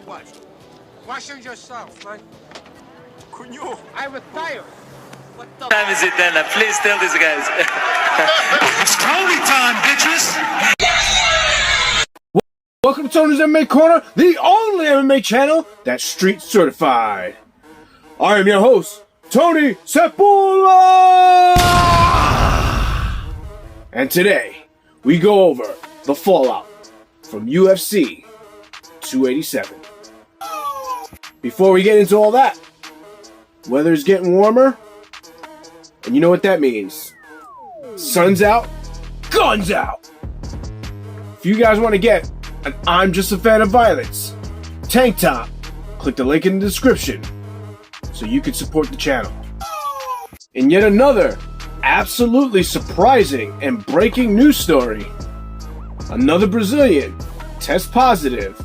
What? Question yourself, man. Cunho. I retire. What time is it then? Please tell these guys. It's Tony time, bitches! Welcome to Tony's MMA Corner, the only MMA channel that's street certified. I am your host, Tony Sepulveda! And today, we go over the fallout from UFC 287. Before we get into all that, weather's getting warmer, and you know what that means. Sun's out, guns out! If you guys want to get an I'm Just a Fan of Violence tank top, click the link in the description so you can support the channel. And yet another absolutely surprising and breaking news story. Another Brazilian tests positive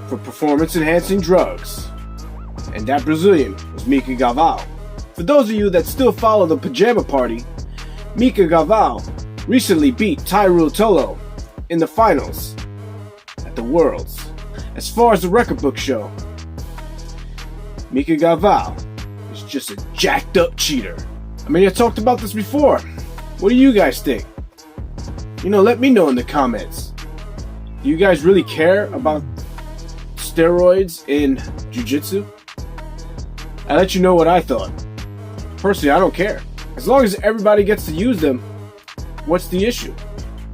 for performance-enhancing drugs. And that Brazilian was Mika Galvão. For those of you that still follow the Pajama Party, Mika Galvão recently beat Tyrell Tolo in the finals at the Worlds. As far as the record book show, Mika Galvão is just a jacked up cheater. I mean, I talked about this before. What do you guys think? Let me know in the comments. Do you guys really care about steroids in jiu-jitsu? I'll let you know what I thought. Personally, I don't care. As long as everybody gets to use them, what's the issue?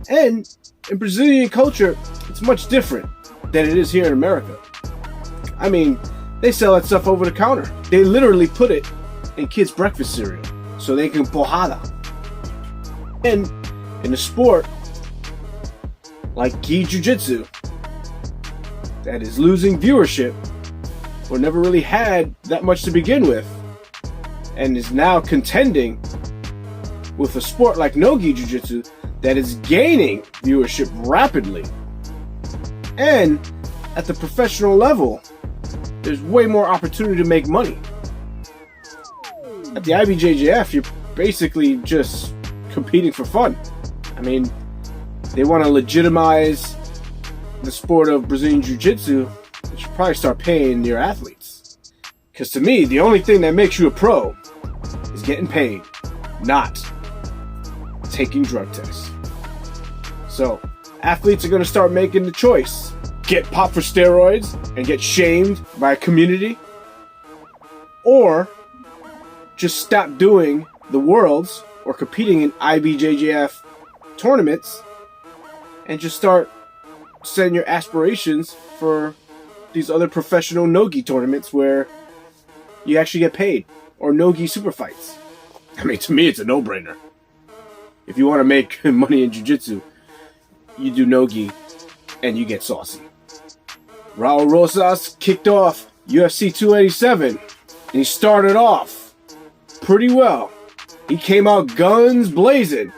And in Brazilian culture, it's much different than it is here in America. I mean, they sell that stuff over the counter. They literally put it in kids' breakfast cereal so they can porrada. And in a sport like gi jiu-jitsu that is losing viewership or never really had that much to begin with and is now contending with a sport like no-gi jiu-jitsu that is gaining viewership rapidly. And at the professional level, there's way more opportunity to make money. At the IBJJF, you're basically just competing for fun. I mean, they want to legitimize the sport of Brazilian Jiu-Jitsu. They should probably start paying your athletes. Because to me, the only thing that makes you a pro is getting paid, not taking drug tests. So, athletes are going to start making the choice. Get popped for steroids and get shamed by a community, or just stop doing the Worlds or competing in IBJJF tournaments and just start setting your aspirations for these other professional no-gi tournaments where you actually get paid, or no-gi super fights. I mean, to me, it's a no-brainer. If you want to make money in jiu-jitsu, you do no-gi and you get saucy. Raul Rosas kicked off UFC 287, and he started off pretty well. He came out guns blazing.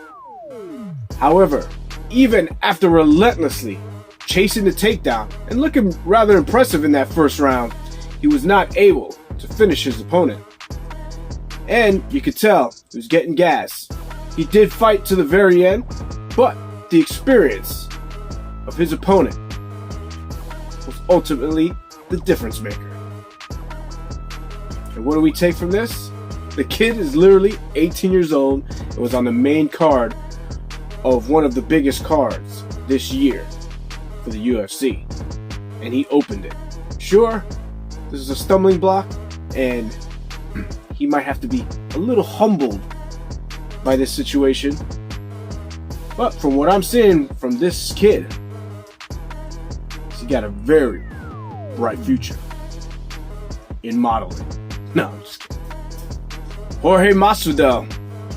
However, even after relentlessly chasing the takedown and looking rather impressive in that first round, he was not able to finish his opponent. And you could tell he was getting gas. He did fight to the very end, but the experience of his opponent was ultimately the difference maker. And what do we take from this? The kid is literally 18 years old and was on the main card of one of the biggest cards this year for the UFC. And he opened it. Sure, this is a stumbling block, and he might have to be a little humbled by this situation. But from what I'm seeing from this kid, he got a very bright future in modeling. No, I'm just kidding. Jorge Masvidal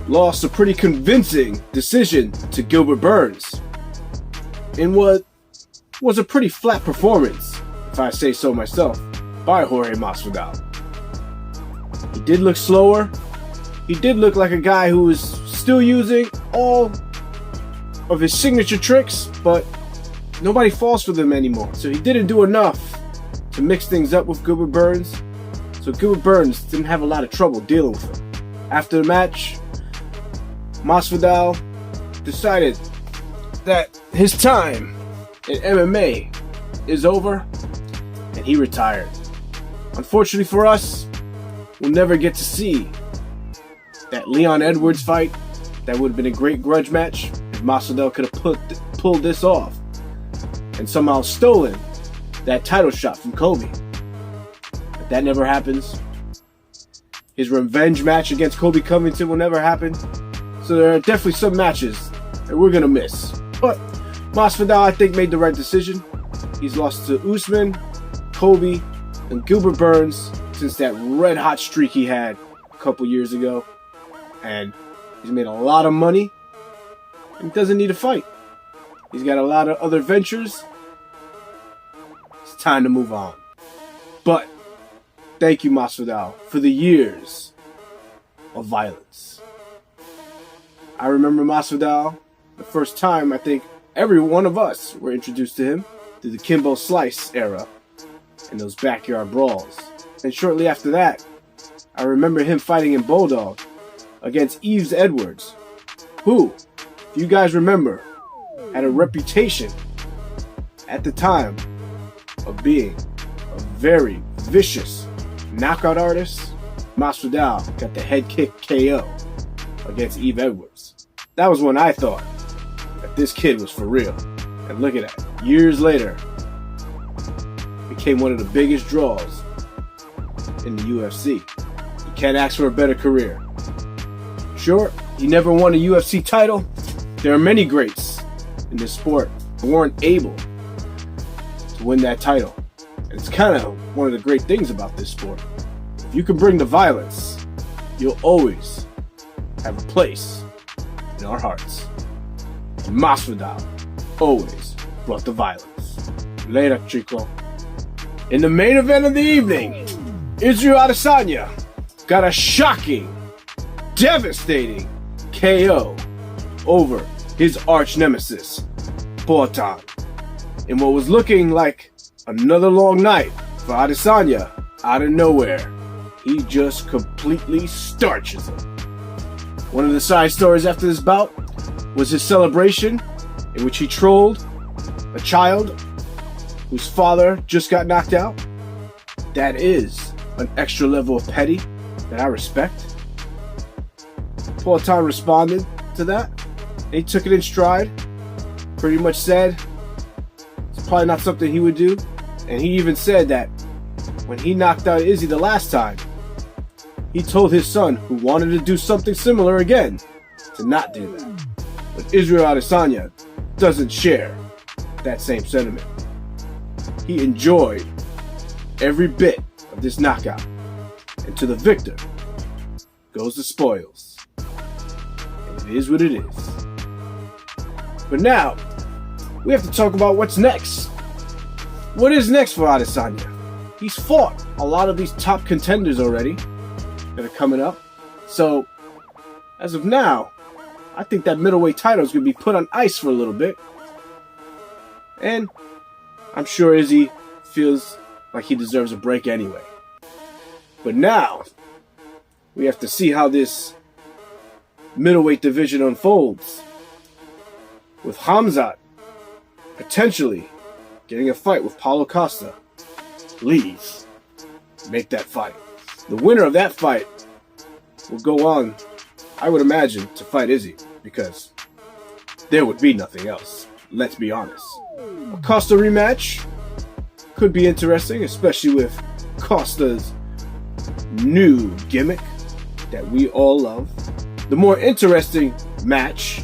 lost a pretty convincing decision to Gilbert Burns in what was a pretty flat performance, if I say so myself, by Jorge Masvidal. He did look slower. He did look like a guy who was still using all of his signature tricks, but nobody falls for them anymore. So he didn't do enough to mix things up with Gilbert Burns. So Gilbert Burns didn't have a lot of trouble dealing with him. After the match, Masvidal decided that his time in MMA is over, and he retired. Unfortunately for us, we'll never get to see that Leon Edwards fight. That would have been a great grudge match if Masvidal could have pulled this off and somehow stolen that title shot from Kobe. But that never happens. His revenge match against Kobe Covington will never happen. So there are definitely some matches that we're going to miss. But Masvidal, I think, made the right decision. He's lost to Usman, Kobe, and Gilbert Burns since that red-hot streak he had a couple years ago. And he's made a lot of money and doesn't need to fight. He's got a lot of other ventures. It's time to move on. But thank you, Masvidal, for the years of violence. I remember Masvidal the first time I think every one of us were introduced to him through the Kimbo Slice era and those backyard brawls. And shortly after that, I remember him fighting in Bulldog against Yves Edwards, who, if you guys remember, had a reputation at the time of being a very vicious knockout artist. Masvidal got the head kick KO against Yves Edwards. That was when I thought that this kid was for real. And look at that. Years later, became one of the biggest draws in the UFC. You can't ask for a better career. Sure, he never won a UFC title. There are many greats in this sport who weren't able to win that title. And it's kind of one of the great things about this sport. If you can bring the violence, you'll always have a place in our hearts. And Masvidal always brought the violence. Later, Chico. In the main event of the evening, Israel Adesanya got a shocking, devastating KO over his arch nemesis, Poatan, in what was looking like another long night for Adesanya. Out of nowhere, he just completely starches him. One of the side stories after this bout was his celebration, in which he trolled a child whose father just got knocked out. That is an extra level of petty that I respect. Poatan responded to that, and he took it in stride. Pretty much said it's probably not something he would do. And he even said that when he knocked out Izzy the last time, he told his son, who wanted to do something similar again, to not do that. But Israel Adesanya doesn't share that same sentiment. He enjoyed every bit of this knockout. And to the victor goes the spoils. And it is what it is. But now, we have to talk about what's next. What is next for Adesanya? He's fought a lot of these top contenders already that are coming up. So, as of now, I think that middleweight title is going to be put on ice for a little bit. And I'm sure Izzy feels like he deserves a break anyway. But now, we have to see how this middleweight division unfolds. With Khamzat potentially getting a fight with Paulo Costa. Please make that fight. The winner of that fight will go on, I would imagine, to fight Izzy, because there would be nothing else. Let's be honest. A Costa rematch could be interesting, especially with Costa's new gimmick that we all love. The more interesting match,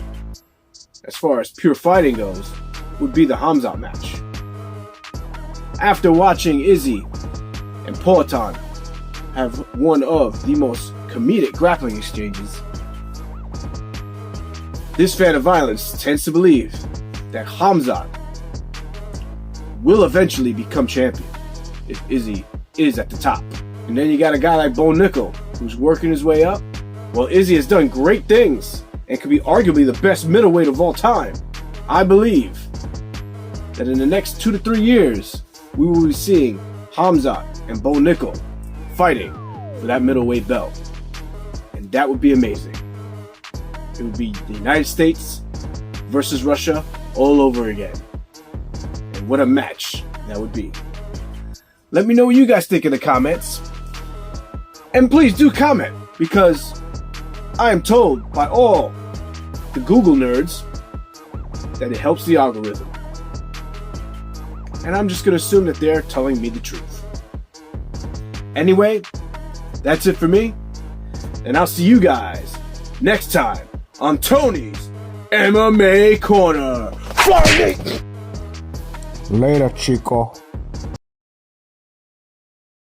as far as pure fighting goes, would be the Khamzat match. After watching Izzy and Poatan have one of the most comedic grappling exchanges, this fan of violence tends to believe that Khamzat will eventually become champion if Izzy is at the top. And then you got a guy like Bo Nickel, who's working his way up. Well, Izzy has done great things and could be arguably the best middleweight of all time. I believe that in the next 2 to 3 years, we will be seeing Khamzat and Bo Nickel fighting for that middleweight belt. And that would be amazing. It would be the United States versus Russia all over again. And what a match that would be. Let me know what you guys think in the comments. And please do comment, because I am told by all the Google nerds that it helps the algorithm. And I'm just going to assume that they're telling me the truth. Anyway, that's it for me. And I'll see you guys next time on Tony's MMA Corner. Fight! Later, Chico.